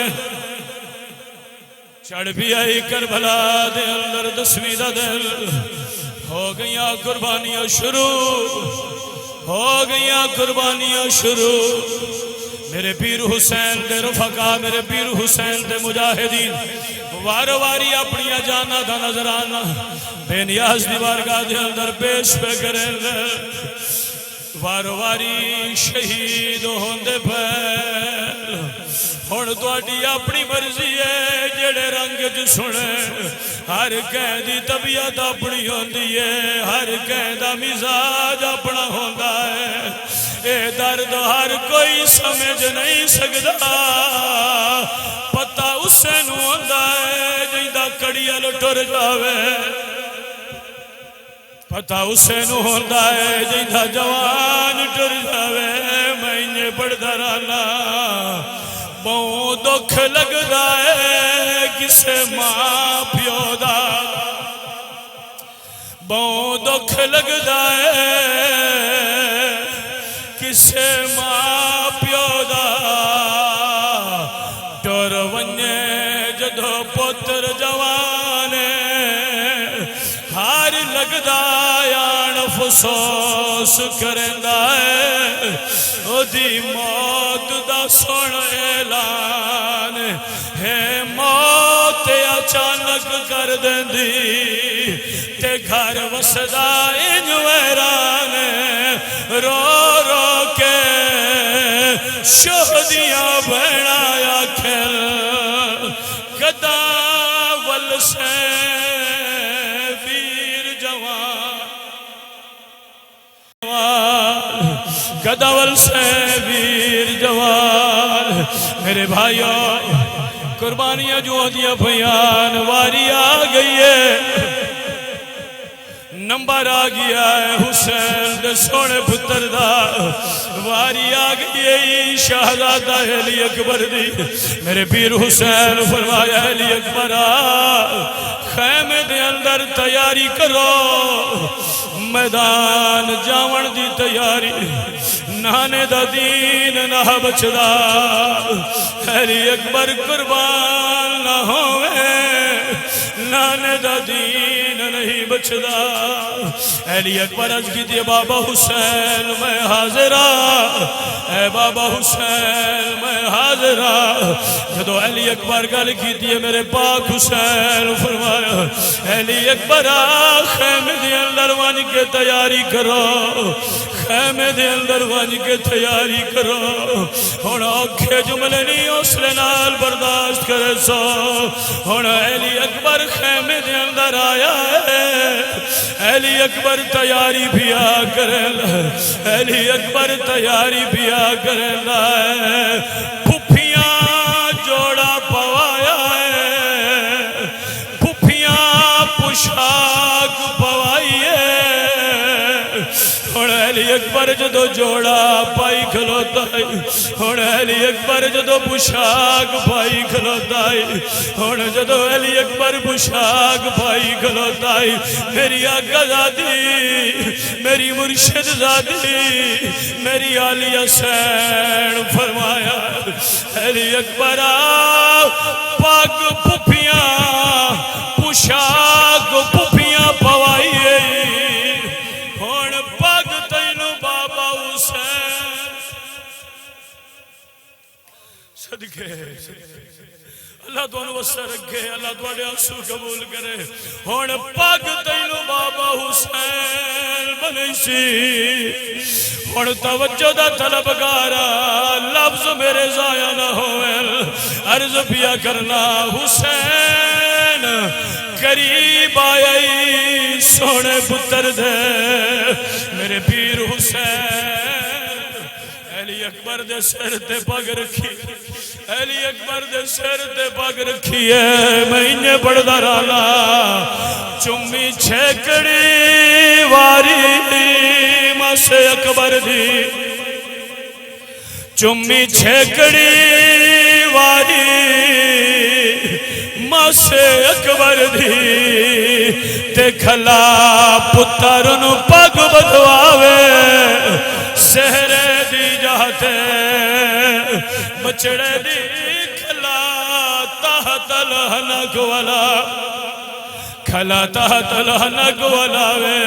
چڑھ بھی آئی کربلا دے اندر 10ویں دے ہو گئیاں قربانیاں شروع ہو گئیاں قربانیاں شروع میرے پیر حسین دے رفقا میرے پیر حسین دے مجاہدین وارو واری اپنی جانا دا نظرانہ بے نیاز دی بارگاہ دے اندر پیش پہ کریں وارو واری شہید ہوندے پہل ہون تو اٹی اپنی مرضی ہے جڑے رنگ جو سنے ہر قیدی طبیعت اپنی ہوندی ہے ہر قیدہ مزاج اپنا ہوندہ ہے اے درد ہر کوئی سمجھ نہیں سکتا پتہ اسے نو ہوندہ ہے جیندہ کڑیا لٹور جاوے پتہ اسے نو ہوندہ ہے جیندہ جوان ٹر جاوے میں انہیں پڑھ درانا بہت دکھ لگدا ہے کسے ماں پیو دا بہت دکھ لگدا ہے کسے ماں پیو دا ٹر ونجے جدو پتر جوانے ہار لگدا یان افسوس کرندہ ہے او دی موت دا سن اعلان ہے موت اچانک کر دیندی تے گھر وسدا انج ویران رو رو کے شہدیاں بھیڑا کھل گدا ول سے ویر جوان گداول سے ویر جوان میرے بھائیوں قربانیاں جو دیا بیان واری آ گئی ہے نمبر آ گیا ہے حسین دے سونے پتر دا واری آ گئی ہے شہزادہ علی اکبر دی میرے پیر حسین فرمایا علی اکبر خیمے دے اندر تیاری کرو میدان جاون دی تیاری نانے دا دین نہ بچدا علی اکبر قربان نہ ہوئے نانے دا دین نہیں بچدا علی اکبر عرض کی دی بابا حسین میں حاضرہ اے بابا حسین میں حاضرہ جدو علی اکبر گل کی دی میرے پاک حسین فرمایا علی اکبر خیمے دے اندر ون کے تیاری کرو خیمے دے اندر ون کے تیاری کرو ہن اوکھے جملے نہیں حوصلے نال برداشت کرے سو ہن علی اکبر خیمے دے اندر آیا ہے علی اکبر تیاری بھی آ کرے علی اکبر تیاری بھی آ کرے پھپھیاں جوڑا پوایا ہے پھپھیاں پوشاک پوائی ہے ہن علی اکبر جدو جوڑا پائی کھلوتا ہے ہن علی اکبر جدو پوشاک پائی کھلوتا ہے ہن جدو علی اکبر پوشاک پائی کھلوتا ہے میری آقا زادی میری مرشد زادی میری علی حسین فرمایا علی اکبر پاک پھپھیاں شاہ کو پپیاں پوائیے ہون پگ تینو بابا حسین صدقے اللہ تو وسع رکھے اللہ تو آنسو قبول کرے ہون پگ تینو بابا حسین بنی سی ہون توجہ دا طلبگارا لفظ میرے ضائع نہ ہوئے عرض پیا کرنا حسین قریب آئی سونے پتر دے میرے پیر حسین علی اکبر دے سر تے پگ رکھی علی اکبر دے سر تے پگ رکھی ہے میں انہیں پڑھدا رانا چمی چھیکڑی واری ماسے اکبر دی چمی چھیکڑی واری ماسے اکبر دی تے کھلا پتر نو پگ بدواوے سہرے دی جاتے بچڑے دی کھلا تحت لہنک والا کھلا تحت لہنک والا وے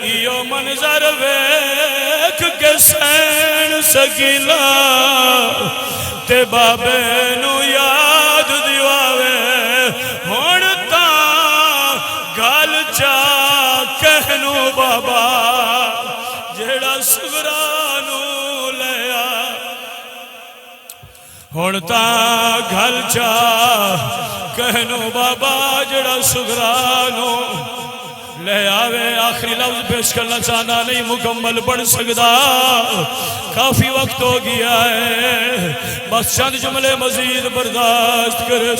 ایو منظر ویکھ کے سین سکیلا تے بابے نو یاد دیواوے ہون تاں گل چا کہنو بابا جیڑا سگرانو لیا ہون تاں گل چا کہنو بابا جڑا سگرانو لے آوے آخری لفظ پیش کرنا چاہنا نہیں مکمل پڑھ سکتا کافی وقت ہو گیا ہے بس چند جملے مزید برداشت کرے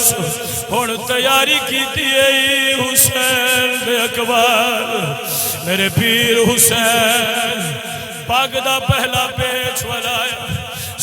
ہون تیاری کیتی ہے حسین بے اکبر میرے پیر حسین پاک دا پہلا پیچ ولایا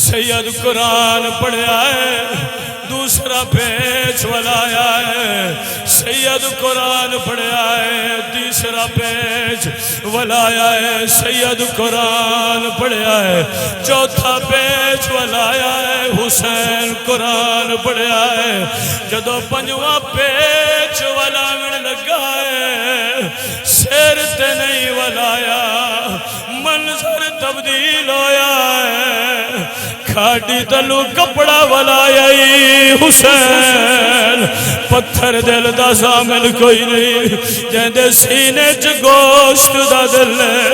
سید قرآن پڑھیا ہے دوسرا پیچ ولایا ہے سید قرآن پڑھیا ہے تیسرا پیچ ولایا ہے سید قرآن پڑھیا ہے چوتھا پیچ ولایا ہے حسین قرآن پڑھیا ہے جدو پنجواں پیچ ولاون لگا ہے سر تے نہیں ولایا منظر تبدیل ہویا ہے کھاڑی دلو کپڑا ولایا حسین پتھر دل دا زامل کوئی نہیں جہندے سینے چ گوشت دا دل ہے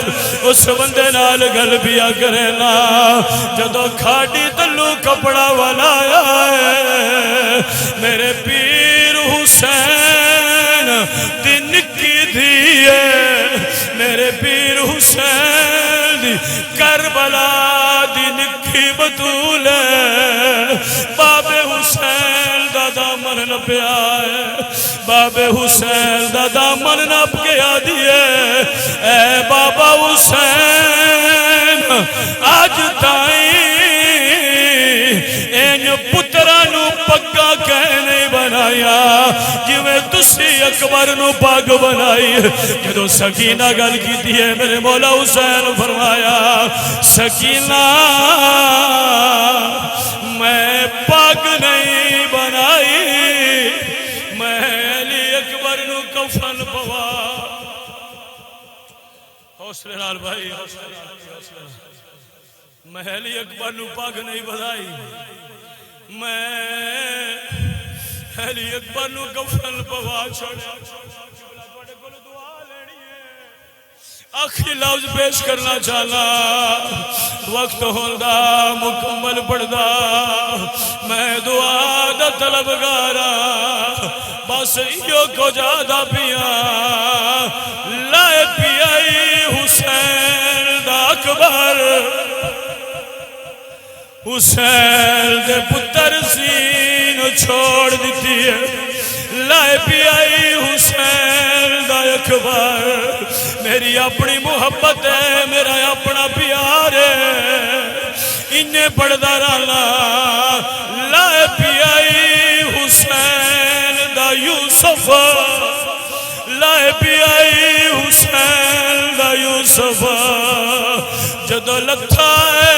اس بندے نال گل بیا کرے نا جدو کھاڑی دلو کپڑا ولایا ہے میرے پیر حسین دی نکی دیئے میرے پیر حسین دی کربلا دی نکی بطول ہے باب حسین دا دامن نپیا ہے باب حسین دا دامن نپ کے آدھئے اے بابا حسین آج تائیں این پترانو پگا کہنے بنایا جویں تسی اکبر نو پاگ بنائی جدو سکینہ گل کی دیئے میرے مولا حسین فرمایا سکینہ میں پاگ نہیں بنائی میں علی اکبر نو کفن پوا حوصلے نال بھائی حوصلے میں علی اکبر نو پاگ نہیں بنائی میں علی اکبر نو کفن پوا چھوڑا آخری لفظ پیش کرنا چاہنا وقت ہوندہ مکمل پڑھدا میں دعا دا طلبگارا بس ایو کو جادا پیا لائے پیائی حسین دا اکبر حسین دے پتر زین چھوڑ دیتی ہے لائے پیائی حسین دا اکبر میری اپنی محبت ہے میرا اپنا پیار ہے انہیں پڑھدا رانا لائے پیائی حسین دا یوسف لائے پیائی حسین دا یوسف جدو لتھا ہے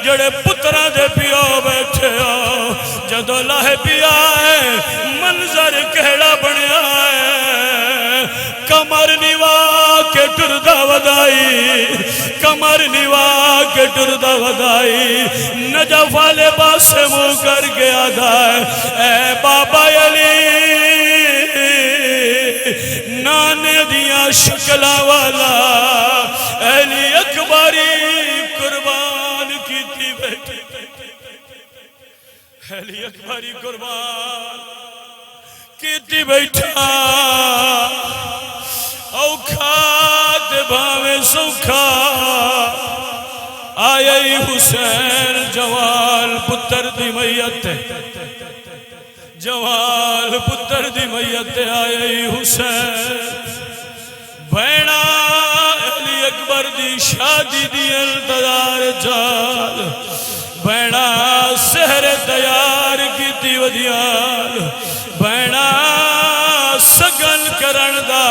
جڑے پترہ دے پیو بیٹھے ہو جدو لاہ پیا ہے منظر منظر کہڑا بنیا ہے کمر نیوا کے ٹردا ودائی کمر نیوا کے ٹردا ودائی نجف والے پاسے منہ کر کے آدھا ہے اے بابا علی نانے دیا شکلا والا علی اکبری قربان کی تھی بیٹی علی اکبری قربان کی تھی بیٹھا اوکھات بھاوے سوکھا آئی حسین جوال پتر دی میت جوال پتر دی میت آئی حسین بھینا علی اکبر دی شادی دی انتظار جال بھینا سہر تیار کی تی ودیال بھینا سگن کرن دا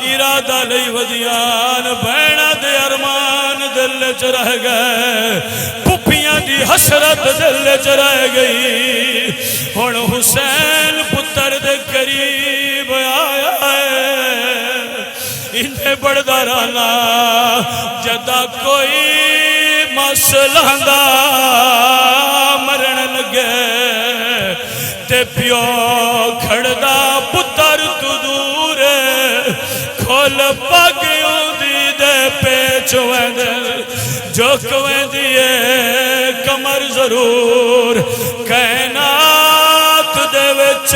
ارادہ لئی ودیان بھینا دے ارمان دل چ رہ گئے پھپھیاں دی حسرت دل چ رہ گئی ہن حسین پتر دے قریب آیا ہے انہیں بڑھدا رانا جدا کوئی مسئلہ دا مرن لگے تے پیو کھڑدا پتر تو دور کھول پاگیوں دی دے پیچ ویندے جو کویں دیئے کمر ضرور کائنات دے وچ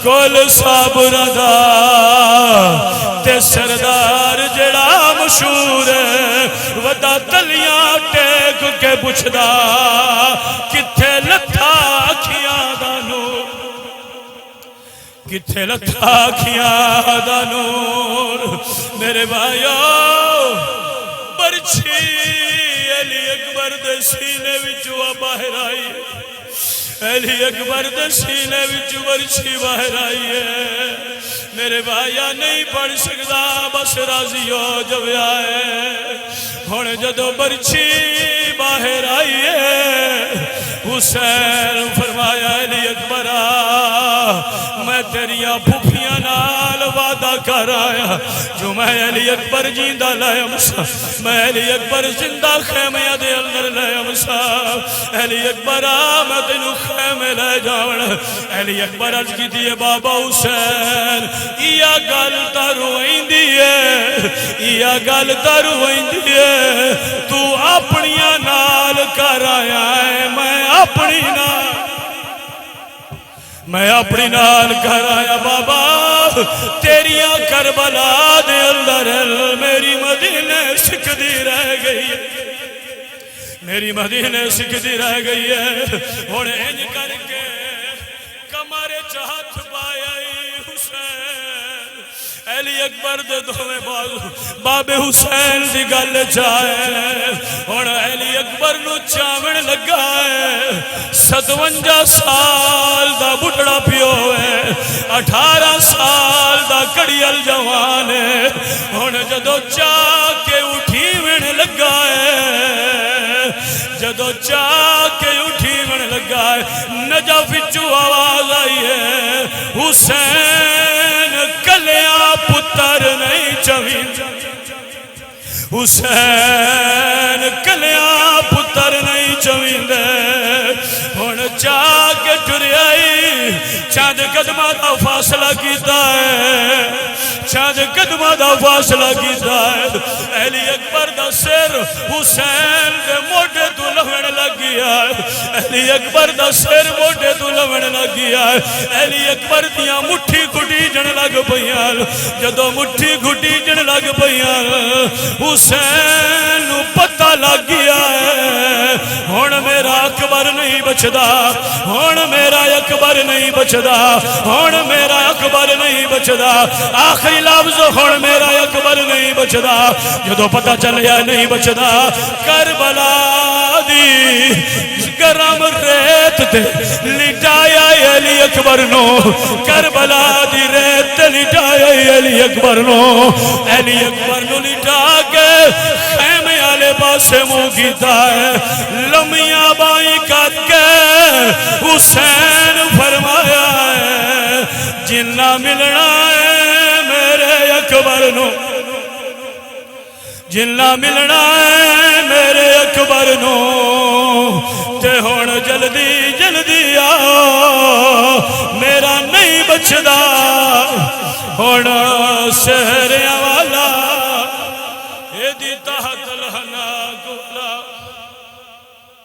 کول صابر دا تے سردار جڑا مشہور ہے ودا تلیاں ٹیک کے پوچھدا کتھے لتھا اکھیاں دا نور کتھے لتھا اکھیاں دا نور میرے بھائیو برچھی علی اکبر دے سینے وچوں باہر آئی علی اکبر دے سینے وچوں برچھی باہر آئی ہے میرے بھائیا نہیں پڑھ سکتا بس راضی ہو جب آئے ہن جدو برچھی باہر آئی ہے حسین فرمایا علی اکبر میں تیریاں پھپھیاں نال وعدہ کر آیا جو میں علی اکبر جیندہ لے امسا میں علی اکبر زندہ خیمے دے اندر لے امسا علی اکبر میں تینو خیمے لے جاون علی اکبر عرض کی دیئے بابا حسین یا گل تروئیں دیئے یا گل تروئیں دیئے تو اپنیاں نال کر آیا ہے میں اپنی نال کر آیا بابا تیریاں کربلا دے اندر میری مدینے سکھدی رہ گئی ہے میری مدینے سکھدی رہ گئی ہے اور انج کر کے کمر چاہت پایا حسین علی اکبر دے دوویں بازو باب حسین دی گل چاہے ہن علی اکبر نو چاون لگا ہے 57 سال دا بڑھڑا پیو ہے 18 سال دا کڑیل جوان ہے ہن جدو چاہ کے اٹھی وین لگا ہے جدو چاہ کے اٹھی وین لگا ہے نجف وچوں آواز آئی ہے حسین کلیاں پتر نہیں چوین حسین کلیاں پتر نہیں چوین دے ہن چاہ کے ٹر آئی چاند قدمہ دا فاصلہ کیتا ہے چاند قدمہ دا فاصلہ کیتا ہے علی اکبر دا سر حسین دے موٹے تو لہن لگ گیا ہے علی اکبر دا سر موٹے تو لہن لگ گیا ہے علی اکبر دیاں مٹھی گھٹی جن لگ پئیاں جدو مٹھی گھٹی جن لگ پئیاں حسین نو پتہ لگ گیا ہے ہن میرا اکبر نہیں بچدا ہن میرا اکبر نہیں بچدا ہن میرا اکبر نہیں بچدا آخری لفظ ہن میرا اکبر نہیں بچدا جدو پتہ چلیا نہیں بچدا کربلا دی گرم ریت تے لٹایا علی اکبر نو کربلا دی ریت تے لٹایا علی اکبر نو علی اکبر نو لٹا کے خیمے والے پاسے منہ کیتا ہے لمیاں بائیں کٹ کے حسین فرمایا ہے جنہ ملنا ہے میرے اکبر نو، جنہ ملنا ہے میرے اکبر نو تے ہون جلدی جلدی آ میرا نہیں بچدا ہون سہریاں والا اے دی تحت الہنا گولا